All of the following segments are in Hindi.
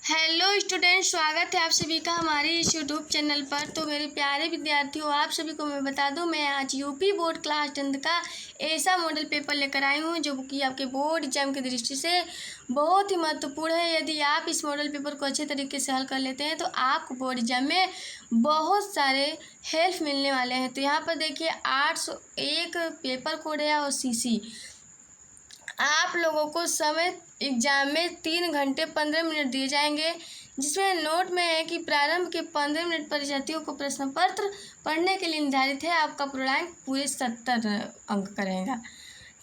हेलो स्टूडेंट, स्वागत है आप सभी का हमारे इस यूट्यूब चैनल पर। तो मेरे प्यारे विद्यार्थियों, आप सभी को मैं बता दूं, मैं आज यूपी बोर्ड क्लास 10 का ऐसा मॉडल पेपर लेकर आई हूं जो कि आपके बोर्ड एग्जाम की दृष्टि से बहुत ही महत्वपूर्ण है। यदि आप इस मॉडल पेपर को अच्छे तरीके से हल कर लेते हैं तो आपको बोर्ड एग्जाम में बहुत सारे हेल्प मिलने वाले हैं। तो यहाँ पर देखिए 801 पेपर कोड है और सीसी। आप लोगों को समय एग्जाम में 3 घंटे 15 मिनट दिए जाएंगे, जिसमें नोट में है कि प्रारंभ के 15 मिनट परीक्षार्थियों को प्रश्न पत्र पढ़ने के लिए निर्धारित है। आपका पूर्णांक पूरे 70 अंक का रहेगा।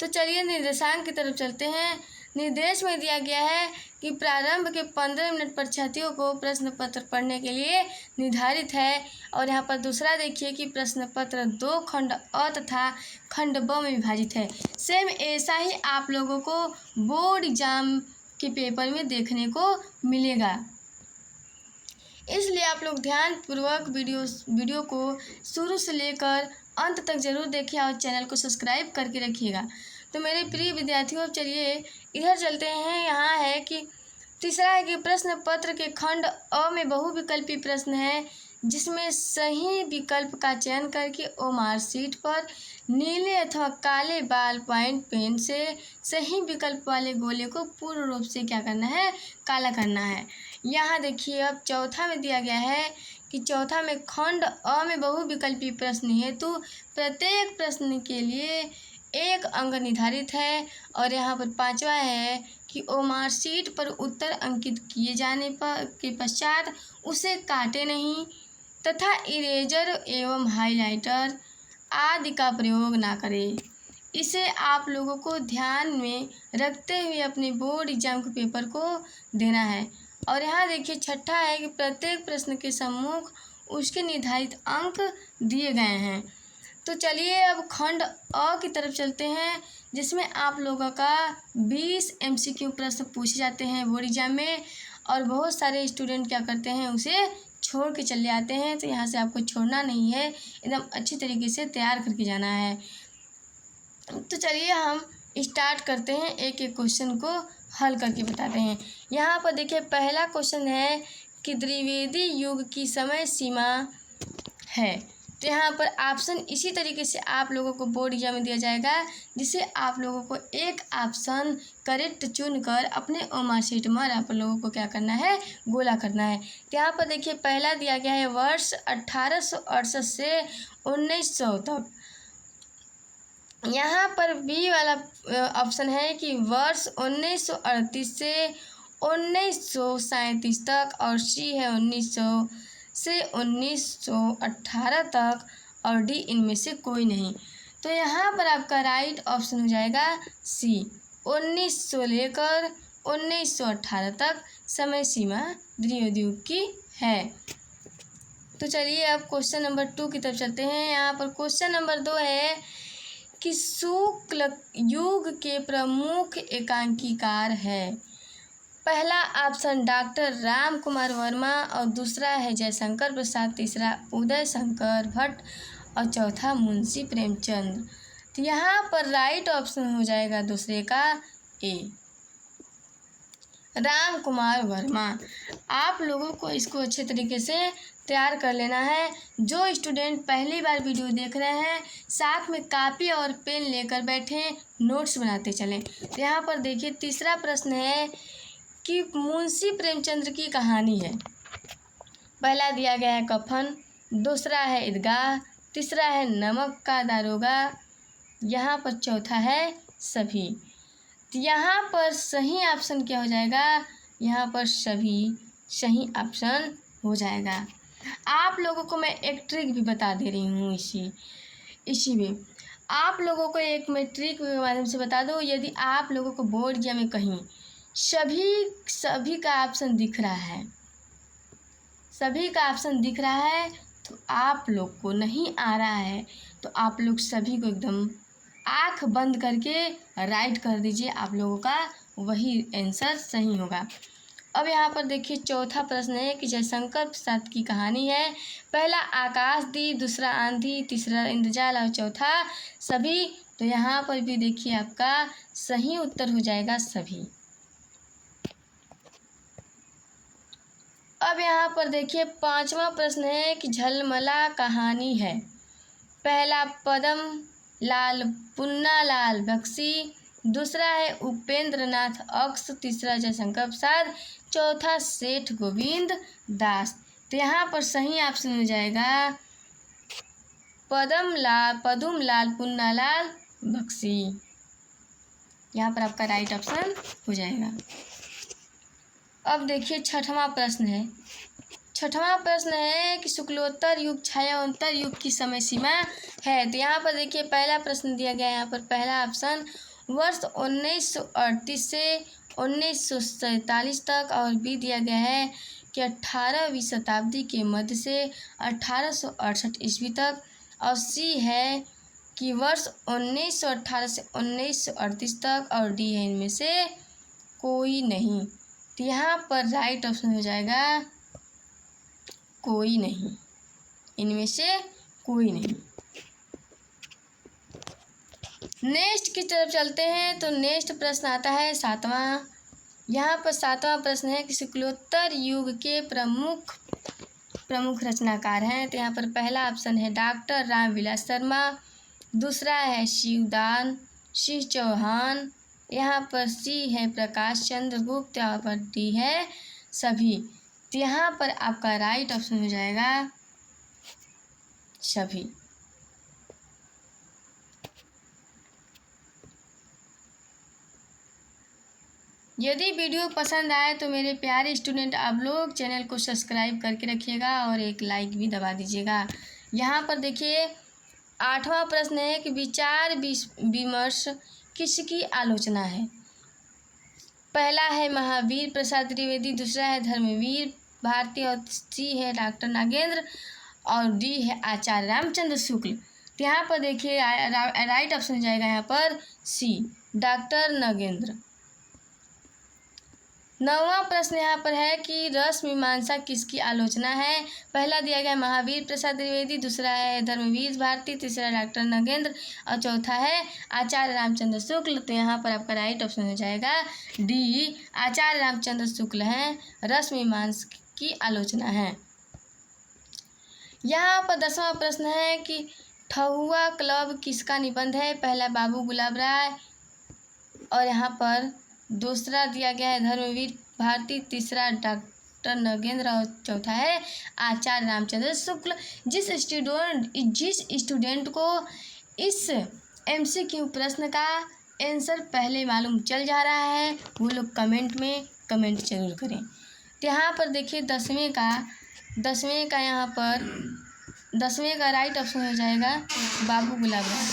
तो चलिए निर्देशांक की तरफ चलते हैं। निर्देश में दिया गया है कि प्रारंभ के 15 मिनट परीक्षार्थियों को प्रश्न पत्र पढ़ने के लिए निर्धारित है। और यहाँ पर दूसरा देखिए कि प्रश्न पत्र 2 खंड अ तथा खंड ब में विभाजित है। सेम ऐसा ही आप लोगों को बोर्ड एग्जाम के पेपर में देखने को मिलेगा, इसलिए आप लोग ध्यानपूर्वक वीडियो को शुरू से लेकर अंत तक जरूर देखिए और चैनल को सब्सक्राइब करके रखिएगा। तो मेरे प्रिय विद्यार्थियों, अब चलिए इधर चलते हैं। यहाँ है कि तीसरा है कि प्रश्न पत्र के खंड अ में बहुविकल्पी प्रश्न है, जिसमें सही विकल्प का चयन करके ओ मार्कशीट पर नीले अथवा काले बाल पॉइंट पेन से सही विकल्प वाले गोले को पूर्ण रूप से क्या करना है, काला करना है। यहाँ देखिए अब चौथा में दिया गया है कि चौथा में खंड अ में बहुविकल्पी प्रश्न हेतु प्रत्येक प्रश्न के लिए 1 अंक निर्धारित है। और यहाँ पर पांचवा है कि ओ मार्कशीट पर उत्तर अंकित किए जाने पर के पश्चात उसे काटे नहीं तथा इरेजर एवं हाइलाइटर आदि का प्रयोग ना करें। इसे आप लोगों को ध्यान में रखते हुए अपने बोर्ड एग्जाम के पेपर को देना है। और यहाँ देखिए छठा है कि प्रत्येक प्रश्न के सम्मुख उसके निर्धारित अंक दिए गए हैं। तो चलिए अब खंड अ की तरफ चलते हैं, जिसमें आप लोगों का 20 MCQ प्रश्न पूछे जाते हैं बोर्ड एग्जाम में। और बहुत सारे स्टूडेंट क्या करते हैं, उसे छोड़ के चले आते हैं। तो यहाँ से आपको छोड़ना नहीं है, एकदम अच्छी तरीके से तैयार करके जाना है। तो चलिए हम स्टार्ट करते हैं, एक एक क्वेश्चन को हल करके बताते हैं। यहाँ पर देखिए पहला क्वेश्चन है कि द्विवेदी युग की समय सीमा है। तो यहाँ पर ऑप्शन इसी तरीके से आप लोगों को बोर्ड एग्जाम में दिया जाएगा, जिसे आप लोगों को एक ऑप्शन करेक्ट चुनकर अपने मार्कशीट में आप लोगों को क्या करना है, गोला करना है। तो यहाँ पर देखिए पहला दिया गया है वर्ष 1868 से 1900 तक। यहाँ पर बी वाला ऑप्शन है कि वर्ष 1938 से 1937 तक। और सी है 1900 से 1918 तक। और डी इनमें से कोई नहीं। तो यहाँ पर आपका राइट ऑप्शन हो जाएगा सी, 1900 लेकर 1918 तक समय सीमा द्विवेदी युग की है। तो चलिए अब क्वेश्चन नंबर 2 की तरफ चलते हैं। यहाँ पर क्वेश्चन नंबर 2 है कि शुक्ल युग के प्रमुख एकांकीकार है। पहला ऑप्शन डॉक्टर राम कुमार वर्मा और दूसरा है जयशंकर प्रसाद, तीसरा उदय शंकर भट्ट और चौथा मुंशी प्रेमचंद। तो यहाँ पर राइट ऑप्शन हो जाएगा दूसरे का ए, राम कुमार वर्मा। आप लोगों को इसको अच्छे तरीके से तैयार कर लेना है। जो स्टूडेंट पहली बार वीडियो देख रहे हैं, साथ में कापी और पेन लेकर बैठें, नोट्स बनाते चलें। तो यहाँ पर देखिए तीसरा प्रश्न है कि मुंशी प्रेमचंद की कहानी है। पहला दिया गया है कफन, दूसरा है ईदगाह, तीसरा है नमक का दारोगा, यहाँ पर चौथा है सभी। तो यहाँ पर सही ऑप्शन क्या हो जाएगा, यहाँ पर सभी सही ऑप्शन हो जाएगा। आप लोगों को मैं एक ट्रिक भी बता दे रही हूँ इसी में। आप लोगों को एक मैं ट्रिक के माध्यम से बता दूँ। यदि आप लोगों को बोर्ड एग्जाम में कहीं सभी का ऑप्शन दिख रहा है, सभी का ऑप्शन दिख रहा है, तो आप लोग को नहीं आ रहा है, तो आप लोग सभी को एकदम आँख बंद करके राइट कर दीजिए, आप लोगों का वही आंसर सही होगा। अब यहाँ पर देखिए चौथा प्रश्न है कि जयशंकर प्रसाद की कहानी है। पहला आकाशदीप, दूसरा आंधी, तीसरा इंद्रजाल और चौथा सभी। तो यहाँ पर भी देखिए आपका सही उत्तर हो जाएगा सभी। अब यहाँ पर देखिए 5वां प्रश्न है कि झलमला कहानी है। पहला पदम लाल पुन्नालाल बख्शी, दूसरा है उपेंद्र नाथ अक्स, तीसरा जयशंकर प्रसाद, चौथा सेठ गोविंद दास। तो यहाँ पर सही ऑप्शन हो जाएगा पदम लाल पुन्नालाल बख्शी। यहाँ पर आपका राइट ऑप्शन हो जाएगा। अब देखिए 6वां प्रश्न है। 6वां प्रश्न है कि शुक्लोत्तर युग छायांतर युग की समय सीमा है। तो यहाँ पर देखिए पहला प्रश्न दिया गया है, यहाँ पर पहला ऑप्शन वर्ष 1938 से 1947 तक, और बी दिया गया है कि 18वीं शताब्दी के मध्य से 1868 ईस्वी तक, और सी है कि वर्ष 1918 से 1938 तक, और डी है इनमें से कोई नहीं। तो यहाँ पर राइट ऑप्शन हो जाएगा कोई नहीं, इनमें से कोई नहीं। नेक्स्ट की तरफ चलते हैं। तो नेक्स्ट प्रश्न आता है 7वां। यहाँ पर 7वां प्रश्न है कि शुक्लोत्तर युग के प्रमुख रचनाकार हैं। तो यहाँ पर पहला ऑप्शन है डॉक्टर रामविलास शर्मा, दूसरा है शिवदान सिंह चौहान, यहाँ पर सी है प्रकाश चंद्र गुप्त, यहाँ पर डी है सभी। तो यहाँ पर आपका राइट ऑप्शन हो जाएगा सभी। यदि वीडियो पसंद आए तो मेरे प्यारे स्टूडेंट आप लोग चैनल को सब्सक्राइब करके रखिएगा और एक लाइक भी दबा दीजिएगा। यहाँ पर देखिए 8वां प्रश्न है कि विचार विमर्श किसकी आलोचना है। पहला है महावीर प्रसाद त्रिवेदी, दूसरा है धर्मवीर भारती, और सी है डॉक्टर नागेंद्र, और डी है आचार्य रामचंद्र शुक्ल। तो यहाँ पर देखिए राइट ऑप्शन हो जाएगा यहाँ पर सी डॉक्टर नागेंद्र। 9वां प्रश्न यहाँ पर है कि रस मीमांसा किसकी आलोचना है। पहला दिया गया है महावीर प्रसाद त्रिवेदी, दूसरा है धर्मवीर भारती, तीसरा डॉक्टर नागेंद्र, और चौथा है आचार्य रामचंद्र शुक्ल। तो यहाँ पर आपका राइट ऑप्शन हो जाएगा डी आचार्य रामचंद्र शुक्ल हैं, रस मीमांसा की आलोचना है। यहाँ पर 10वां प्रश्न है कि ठहुआ क्लब किसका निबंध है। पहला बाबू गुलाब राय, और यहाँ पर दूसरा दिया गया है धर्मवीर भारती, तीसरा डॉक्टर नागेंद्र, और चौथा है आचार्य रामचंद्र शुक्ल। जिस स्टूडेंट को इस MCQ प्रश्न का आंसर पहले मालूम चल जा रहा है वो लोग कमेंट में कमेंट जरूर करें। तो यहाँ पर देखिए 10वें का यहाँ पर 10वें का राइट ऑप्शन हो जाएगा बाबू गुलाब राय।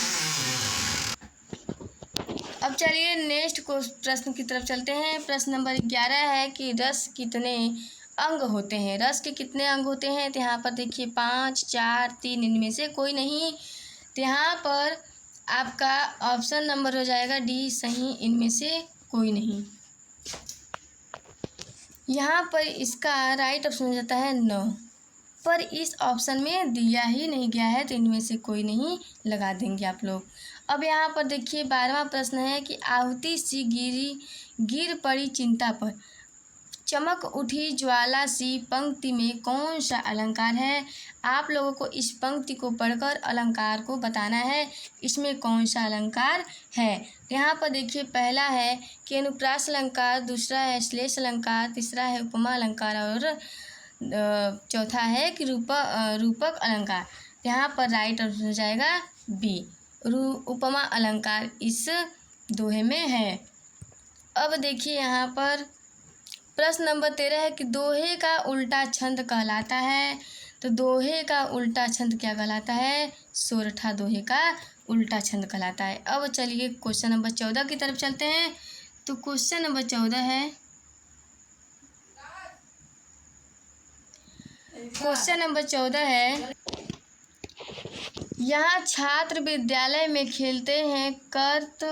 अब चलिए नेक्स्ट प्रश्न की तरफ चलते हैं। प्रश्न नंबर 11 है कि रस कितने अंग होते हैं। रस के कितने अंग होते हैं। तो यहाँ पर देखिए 5, 4, 3, इनमें से कोई नहीं। तो यहाँ पर आपका ऑप्शन नंबर हो जाएगा डी सही, इनमें से कोई नहीं। यहाँ पर इसका राइट ऑप्शन हो जाता है 9, पर इस ऑप्शन में दिया ही नहीं गया है, तो इनमें से कोई नहीं लगा देंगे आप लोग। अब यहाँ पर देखिए 12वां प्रश्न है कि आहुति सी गिर पड़ी चिंता पर, चमक उठी ज्वाला सी पंक्ति में कौन सा अलंकार है। आप लोगों को इस पंक्ति को पढ़कर अलंकार को बताना है, इसमें कौन सा अलंकार है। यहाँ पर देखिए पहला है कि अनुप्रास अलंकार, दूसरा है श्लेष अलंकार, तीसरा है उपमा अलंकार, और चौथा है कि रूपक अलंकार। यहाँ पर राइट हो जाएगा बी उपमा अलंकार इस दोहे में है। अब देखिए यहाँ पर प्रश्न नंबर 13 है कि दोहे का उल्टा छंद कहलाता है। तो दोहे का उल्टा छंद क्या कहलाता है। सोरठा दोहे का उल्टा छंद कहलाता है। अब चलिए क्वेश्चन नंबर 14 की तरफ चलते हैं। तो क्वेश्चन नंबर 14 है, क्वेश्चन नंबर 14 है, यहाँ छात्र विद्यालय में खेलते हैं कर्त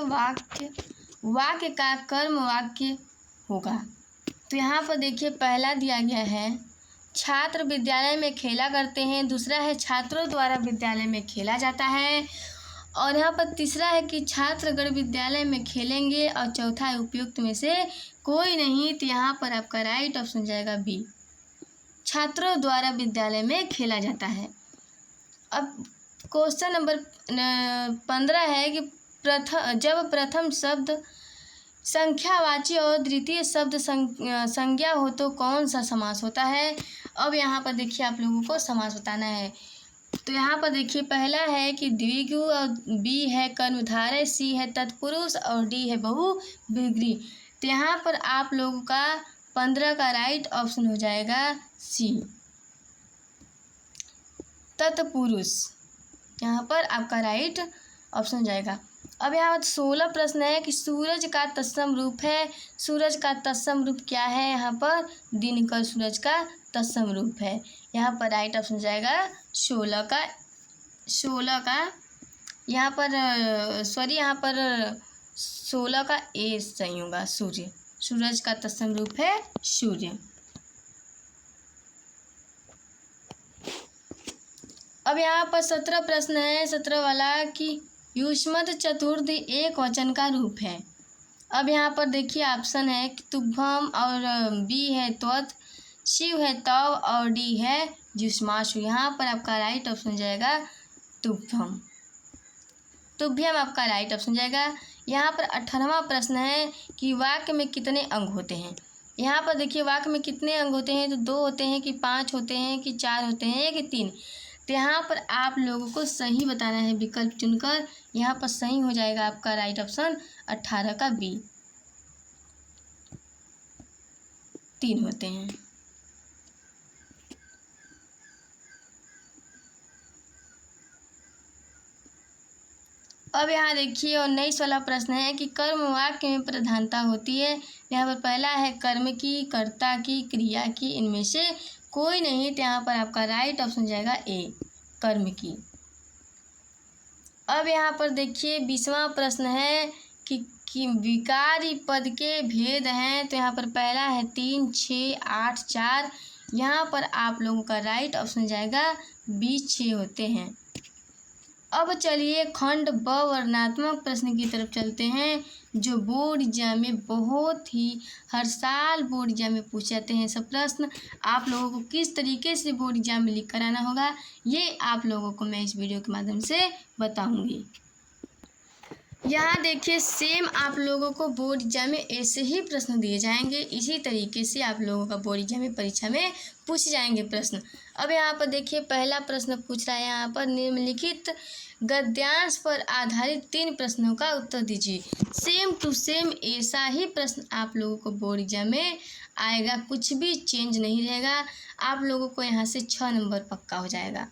वाक्य का कर्म वाक्य होगा। तो यहाँ पर देखिए पहला दिया गया है छात्र विद्यालय में खेला करते हैं, दूसरा है छात्रों द्वारा विद्यालय में खेला जाता है, और यहाँ पर तीसरा है कि छात्रगण विद्यालय में खेलेंगे, और चौथा है उपयुक्त में से कोई नहीं। तो यहाँ पर आपका राइट ऑप्शन जाएगा बी छात्रों द्वारा विद्यालय में खेला जाता है। अब क्वेश्चन नंबर 15 है कि जब प्रथम शब्द संख्यावाची और द्वितीय शब्द संज्ञा हो तो कौन सा समास होता है। अब यहाँ पर देखिए आप लोगों को समास बताना है। तो यहाँ पर देखिए पहला है कि द्विगु और बी है कर्मधारय, सी है तत्पुरुष और डी है बहुव्रीहि। तो यहाँ पर आप लोगों का 15 का राइट ऑप्शन हो जाएगा सी तत्पुरुष। यहाँ पर आपका राइट ऑप्शन हो जाएगा। अब यहाँ 16 प्रश्न है कि सूरज का तत्सम रूप है। सूरज का तत्सम रूप क्या है। यहाँ पर दिनकर सूरज का तत्सम रूप है। यहाँ पर राइट ऑप्शन हो जाएगा 16 का यहाँ पर 16 का ए सही होगा। सूर्य, सूरज का तत्सम रूप है सूर्य। अब यहाँ पर 17 प्रश्न है। 17 वाला कि युष्मत् चतुर्थी एक वचन का रूप है। अब यहाँ पर देखिए ऑप्शन है कि तुभ्यम और बी है त्वत्, शिव है तव और डी है युष्माशु। यहाँ पर आपका राइट ऑप्शन हो जाएगा तुभ्यम। तुभ्यम आपका राइट ऑप्शन हो जाएगा। यहाँ पर 18वां प्रश्न है कि वाक्य में कितने अंग होते हैं। यहाँ पर देखिए वाक्य में कितने अंग होते हैं। तो 2 होते हैं कि 5 होते हैं कि 4 होते हैं कि 3। तो यहाँ पर आप लोगों को सही बताना है विकल्प चुनकर। यहाँ पर सही हो जाएगा आपका राइट ऑप्शन 18 का बी, 3 होते हैं। अब यहाँ देखिए 19 वाला प्रश्न है कि कर्म वाक्य में प्रधानता होती है। यहाँ पर पहला है कर्म की, कर्ता की, क्रिया की, इनमें से कोई नहीं। तो यहाँ पर आपका राइट ऑप्शन हो जाएगा ए कर्म की। अब यहाँ पर देखिए 20वां प्रश्न है कि विकारी पद के भेद हैं। तो यहाँ पर पहला है 3, 6, 8, 4। यहाँ पर आप लोगों का राइट ऑप्शन हो जाएगा बी 6 होते हैं। अब चलिए खंड ब वर्णनात्मक प्रश्न की तरफ चलते हैं, जो बोर्ड एग्जाम में बहुत ही हर साल बोर्ड एग्जाम में पूछे जाते हैं। सब प्रश्न आप लोगों को किस तरीके से बोर्ड एग्जाम में लिख कर आना होगा, ये आप लोगों को मैं इस वीडियो के माध्यम से बताऊंगी। यहाँ देखिए सेम आप लोगों को बोर्ड एग्जाम में ऐसे ही प्रश्न दिए जाएंगे। इसी तरीके से आप लोगों का बोर्ड एग्जाम में परीक्षा में पूछे जाएंगे प्रश्न। अब यहाँ पर देखिए पहला प्रश्न पूछ रहा है यहाँ पर निम्नलिखित गद्यांश पर आधारित 3 प्रश्नों का उत्तर दीजिए। सेम टू सेम ऐसा ही प्रश्न आप लोगों को बोर्ड एग्जाम में आएगा, कुछ भी चेंज नहीं रहेगा। आप लोगों को यहाँ से 6 नंबर पक्का हो जाएगा।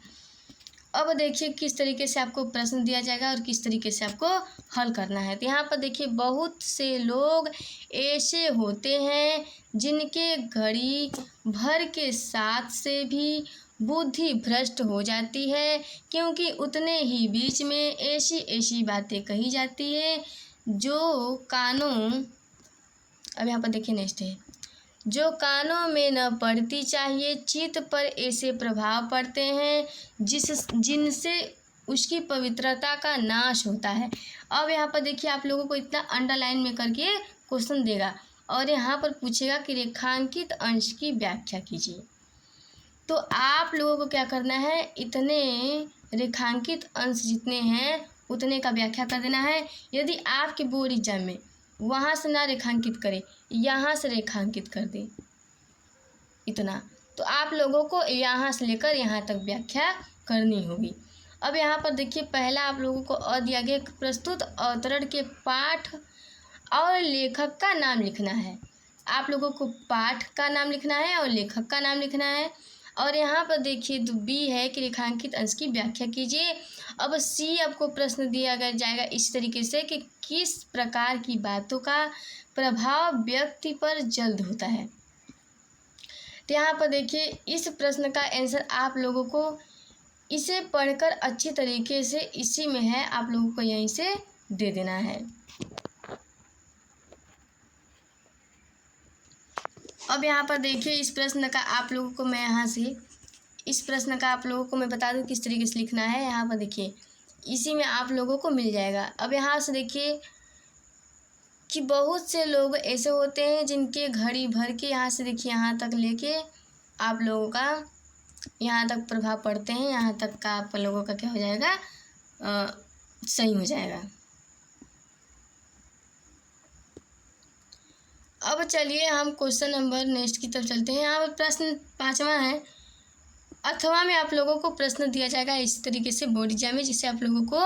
अब देखिए किस तरीके से आपको प्रश्न दिया जाएगा और किस तरीके से आपको हल करना है। तो यहाँ पर देखिए बहुत से लोग ऐसे होते हैं जिनके घड़ी भर के साथ से भी बुद्धि भ्रष्ट हो जाती है, क्योंकि उतने ही बीच में ऐसी ऐसी बातें कही जाती है जो कानों, अब यहाँ पर देखिए नेक्स्ट है, जो कानों में न पड़ती चाहिए। चित्त पर ऐसे प्रभाव पड़ते हैं जिनसे उसकी पवित्रता का नाश होता है। अब यहाँ पर देखिए आप लोगों को इतना अंडरलाइन में करके क्वेश्चन देगा और यहाँ पर पूछेगा कि रेखांकित अंश की व्याख्या कीजिए। तो आप लोगों को क्या करना है, इतने रेखांकित अंश जितने हैं उतने का व्याख्या कर देना है। यदि आपके बोर्ड एग्जाम में वहाँ से ना रेखांकित करे, यहाँ से रेखांकित कर दे इतना, तो आप लोगों को यहाँ से लेकर यहाँ तक व्याख्या करनी होगी। अब यहाँ पर देखिए पहला आप लोगों को अदिया प्रस्तुत अवतरण के पाठ और लेखक का नाम लिखना है। आप लोगों को पाठ का नाम लिखना है और लेखक का नाम लिखना है। और यहाँ पर देखिए बी है कि रेखांकित अंश की व्याख्या कीजिए। अब सी आपको प्रश्न दिया जाएगा इस तरीके से कि किस प्रकार की बातों का प्रभाव व्यक्ति पर जल्द होता है। तो यहाँ पर देखिए इस प्रश्न का आंसर आप लोगों को इसे पढ़कर अच्छी तरीके से, इसी में है, आप लोगों को यहीं से दे देना है। अब यहाँ पर देखिए इस प्रश्न का आप लोगों को मैं यहाँ से इस प्रश्न का आप लोगों को मैं बता दूँ किस तरीके से लिखना है। यहाँ पर देखिए इसी में आप लोगों को मिल जाएगा। अब यहाँ से देखिए कि बहुत से लोग ऐसे होते हैं जिनके घड़ी भर के, यहाँ से देखिए यहाँ तक लेके आप लोगों का यहाँ तक प्रभाव पड़ते हैं, यहाँ तक का आप लोगों का क्या हो जाएगा, सही हो जाएगा। अब चलिए हम क्वेश्चन नंबर नेक्स्ट की तरफ चलते हैं। यहाँ पर प्रश्न 5वां है, अथवा में आप लोगों को प्रश्न दिया जाएगा इस तरीके से बोर्ड एग्जाम में, जिसे आप लोगों को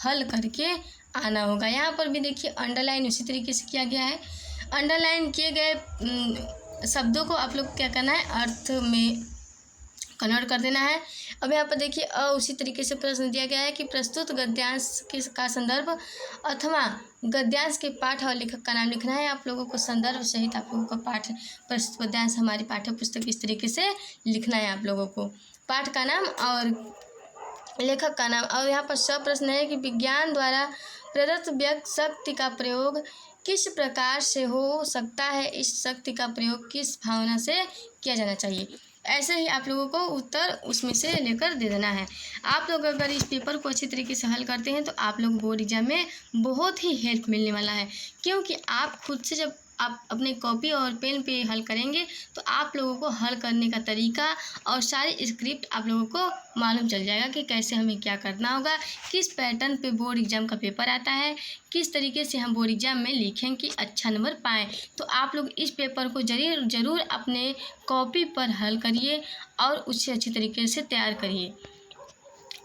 हल करके आना होगा। यहाँ पर भी देखिए अंडरलाइन उसी तरीके से किया गया है। अंडरलाइन किए गए शब्दों को आप लोग क्या करना है, अर्थ में कन्वर्ट कर देना है। अब यहाँ पर देखिए उसी तरीके से प्रश्न दिया गया है कि प्रस्तुत गद्यांश का संदर्भ अथवा गद्यांश के पाठ और लेखक का नाम लिखना है। आप लोगों को संदर्भ सहित आप लोगों का पाठ प्रस्तुत गद्यांश हमारी पाठ्य पुस्तक इस तरीके से लिखना है। आप लोगों को पाठ का नाम और लेखक का नाम। और यहाँ पर सब प्रश्न है कि विज्ञान द्वारा प्रदत्त व्यक्त शक्ति का प्रयोग किस प्रकार से हो सकता है, इस शक्ति का प्रयोग किस भावना से किया जाना चाहिए। ऐसे ही आप लोगों को उत्तर उसमें से लेकर दे देना है। आप लोग अगर इस पेपर को अच्छी तरीके से हल करते हैं तो आप लोग बोर्ड एग्जाम में बहुत ही हेल्प मिलने वाला है, क्योंकि आप खुद से जब आप अपने कॉपी और पेन पे हल करेंगे तो आप लोगों को हल करने का तरीका और सारी स्क्रिप्ट आप लोगों को मालूम चल जाएगा कि कैसे हमें क्या करना होगा, किस पैटर्न पे बोर्ड एग्जाम का पेपर आता है, किस तरीके से हम बोर्ड एग्जाम में लिखें कि अच्छा नंबर पाएँ। तो आप लोग इस पेपर को ज़रूर अपने कॉपी पर हल करिए और उसे अच्छी तरीके से तैयार करिए।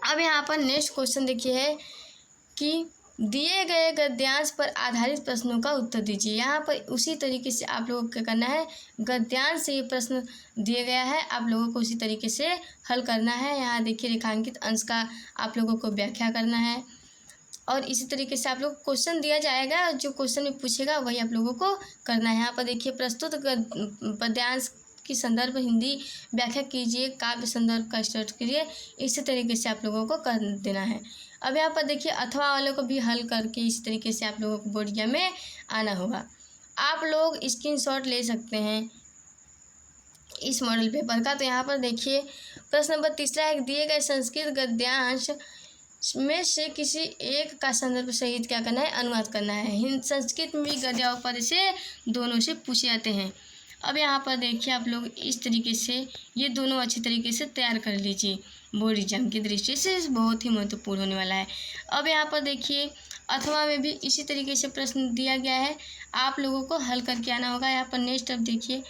अब यहाँ पर नेक्स्ट क्वेश्चन देखिए है कि दिए गए गद्यांश पर आधारित प्रश्नों का उत्तर दीजिए। यहाँ पर उसी तरीके से आप लोगों को क्या करना है, गद्यांश से ये प्रश्न दिया गया है, आप लोगों को उसी तरीके से हल करना है। यहाँ देखिए रेखांकित अंश का आप लोगों को व्याख्या करना है और इसी तरीके से आप लोग क्वेश्चन दिया जाएगा, जो क्वेश्चन में पूछेगा वही आप लोगों को करना है। यहाँ पर देखिए प्रस्तुत पद्यांश की संदर्भ हिंदी व्याख्या कीजिए, काव्य संदर्भ का स्टार्ट कीजिए, इसी तरीके से आप लोगों को कर देना है। अब यहाँ पर देखिए अथवा वालों को भी हल करके इस तरीके से आप लोगों को बोर्ड एग्जाम में आना होगा। आप लोग स्क्रीनशॉट ले सकते हैं इस मॉडल पेपर का। तो यहाँ पर देखिए प्रश्न नंबर 3 है, दिए गए संस्कृत गद्यांश में से किसी एक का संदर्भ सहित क्या करना है, अनुवाद करना है। हिंदी संस्कृत में भी गद्य और पद्य से दोनों से पूछे जाते हैं। अब यहाँ पर देखिए आप लोग इस तरीके से ये दोनों अच्छी तरीके से तैयार कर लीजिए, बोर्ड एग्जाम की दृष्टि से बहुत ही महत्वपूर्ण होने वाला है। अब यहाँ पर देखिए अथवा में भी इसी तरीके से प्रश्न दिया गया है, आप लोगों को हल करके आना होगा। यहाँ पर नेक्स्ट अब देखिए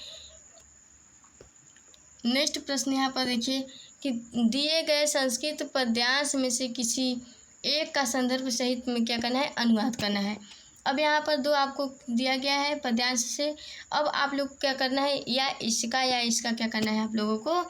नेक्स्ट प्रश्न यहाँ पर देखिए कि दिए गए संस्कृत पद्यांश में से किसी एक का संदर्भ सहित में क्या करना है, अनुवाद करना है। अब यहाँ पर 2 आपको दिया गया है पद्यांश से। अब आप लोग क्या करना है, या इसका क्या करना है, आप लोगों को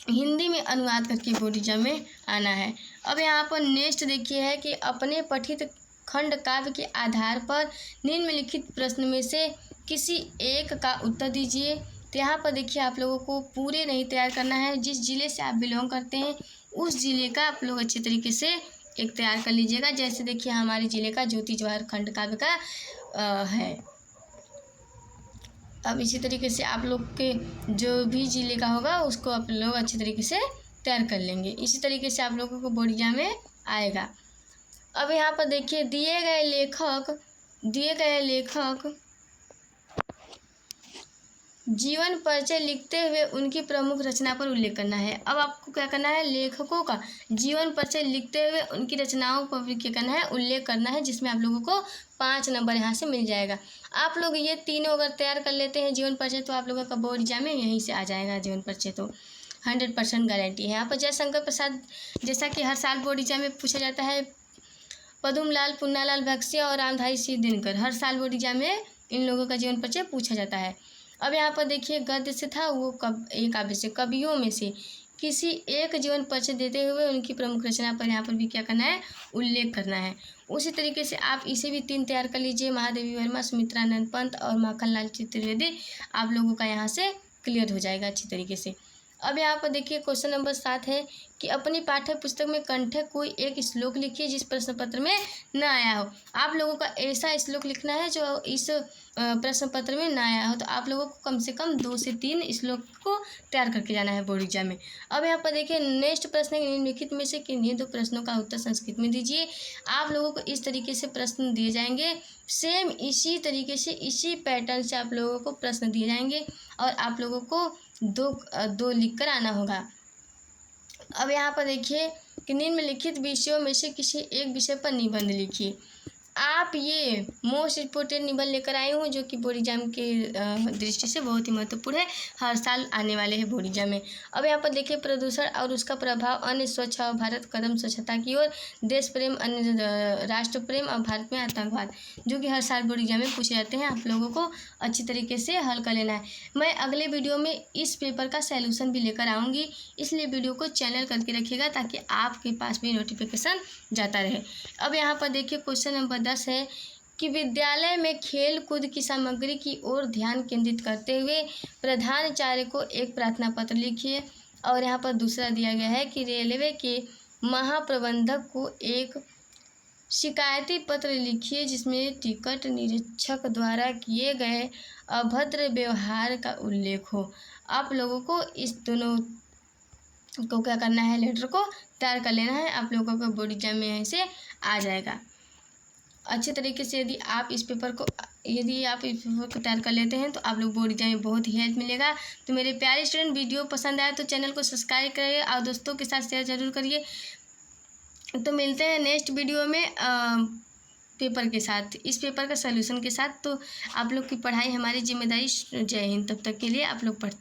हिंदी में अनुवाद करके बोर्ड एग्जाम में आना है। अब यहाँ पर नेक्स्ट देखिए है कि अपने पठित खंड काव्य के आधार पर निम्नलिखित प्रश्न में से किसी एक का उत्तर दीजिए। तो यहाँ पर देखिए आप लोगों को पूरे नहीं तैयार करना है, जिस ज़िले से आप बिलोंग करते हैं उस ज़िले का आप लोग अच्छे तरीके से एक तैयार कर लीजिएगा। जैसे देखिए हमारे ज़िले का ज्योति जवाहर खंड काव्य का है। अब इसी तरीके से आप लोग के जो भी ज़िले का होगा उसको आप लोग अच्छे तरीके से तैयार कर लेंगे। इसी तरीके से आप लोगों को बोर्ड एग्जाम में आएगा। अब यहाँ पर देखिए दिए गए लेखक जीवन परिचय लिखते हुए उनकी प्रमुख रचना पर उल्लेख करना है। अब आपको क्या करना है, लेखकों का जीवन परिचय लिखते हुए उनकी रचनाओं पर भी क्या करना है, उल्लेख करना है, जिसमें आप लोगों को 5 नंबर यहाँ से मिल जाएगा। आप लोग ये तीनों अगर तैयार कर लेते हैं जीवन परिचय, तो आप लोगों का बोर्ड एग्जाम में यहीं से आ जाएगा जीवन परिचय, तो 100% गारंटी है। यहाँ पर जयशंकर प्रसाद जैसा कि हर साल बोर्ड एग्जाम में पूछा जाता है, पद्मलाल, पुन्नालाल भक्सिया और रामधारी सिंह दिनकर, हर साल बोर्ड एग्जाम में इन लोगों का जीवन परिचय पूछा जाता है। अब यहाँ पर देखिए गद्य से था वो काव्य से, कवियों में से किसी एक जीवन परिचय देते हुए उनकी प्रमुख रचना पर यहाँ पर भी क्या करना है, उल्लेख करना है। उसी तरीके से आप इसे भी 3 तैयार कर लीजिए, महादेवी वर्मा, सुमित्रानंद पंत और माखनलाल चतुर्वेदी, आप लोगों का यहाँ से क्लियर हो जाएगा अच्छी तरीके से। अब यहाँ पर देखिए क्वेश्चन नंबर 7 है कि अपनी पाठ्य पुस्तक में कंठे कोई एक श्लोक लिखिए जिस प्रश्न पत्र में न आया हो। आप लोगों का ऐसा श्लोक लिखना है जो इस प्रश्न पत्र में ना आया हो तो आप लोगों को कम से कम 2 से 3 श्लोक को तैयार करके जाना है बोर्ड एग्जाम में। अब यहाँ पर देखिए नेक्स्ट प्रश्न है, निम्नलिखित में से किन्हीं 2 प्रश्नों का उत्तर संस्कृत में दीजिए। आप लोगों को इस तरीके से प्रश्न दिए जाएंगे, सेम इसी तरीके से इसी पैटर्न से आप लोगों को प्रश्न दिए जाएंगे और आप लोगों को दो लिख कर आना होगा। अब यहाँ पर देखिए कि निम्नलिखित विषयों में से किसी एक विषय पर निबंध लिखिए। आप ये मोस्ट इम्पोर्टेंट निबंध लेकर आए हूँ जो कि बोर्ड एग्जाम के दृष्टि से बहुत ही महत्वपूर्ण है, हर साल आने वाले हैं बोर्ड एग्जाम में। अब यहाँ पर देखिए प्रदूषण और उसका प्रभाव, अन्य स्वच्छ और भारत कदम स्वच्छता की ओर, देश प्रेम, अन्य राष्ट्र प्रेम और भारत में आतंकवाद, जो कि हर साल बोर्ड एग्जाम में पूछे जाते हैं। आप लोगों को अच्छी तरीके से हल कर लेना है। मैं अगले वीडियो में इस पेपर का सॉल्यूशन भी लेकर आऊँगी, इसलिए वीडियो को चैनल करके रखिएगा ताकि आपके पास भी नोटिफिकेशन जाता रहे। अब यहाँ पर देखिए क्वेश्चन नंबर 10 है कि विद्यालय में खेल कूद की सामग्री की ओर ध्यान केंद्रित करते हुए प्रधानाचार्य को एक प्रार्थना पत्र लिखिए। और यहाँ पर दूसरा दिया गया है कि रेलवे के महाप्रबंधक को एक शिकायती पत्र लिखिए जिसमें टिकट निरीक्षक द्वारा किए गए अभद्र व्यवहार का उल्लेख हो। आप लोगों को इस दोनों को क्या करना है, लेटर को तैयार कर लेना है। आप लोगों को बोर्ड एग्जाम में ऐसे आ जाएगा अच्छे तरीके से। यदि आप इस पेपर को तैयार कर लेते हैं तो आप लोग बोर्ड एग्जाम में बहुत ही हेल्प मिलेगा। तो मेरे प्यारे स्टूडेंट, वीडियो पसंद आए तो चैनल को सब्सक्राइब करिए और दोस्तों के साथ शेयर जरूर करिए। तो मिलते हैं नेक्स्ट वीडियो में पेपर के साथ, इस पेपर का सलूशन के साथ। तो आप लोग की पढ़ाई हमारी जिम्मेदारी। जय हिंद। तब तक के लिए आप लोग पढ़ते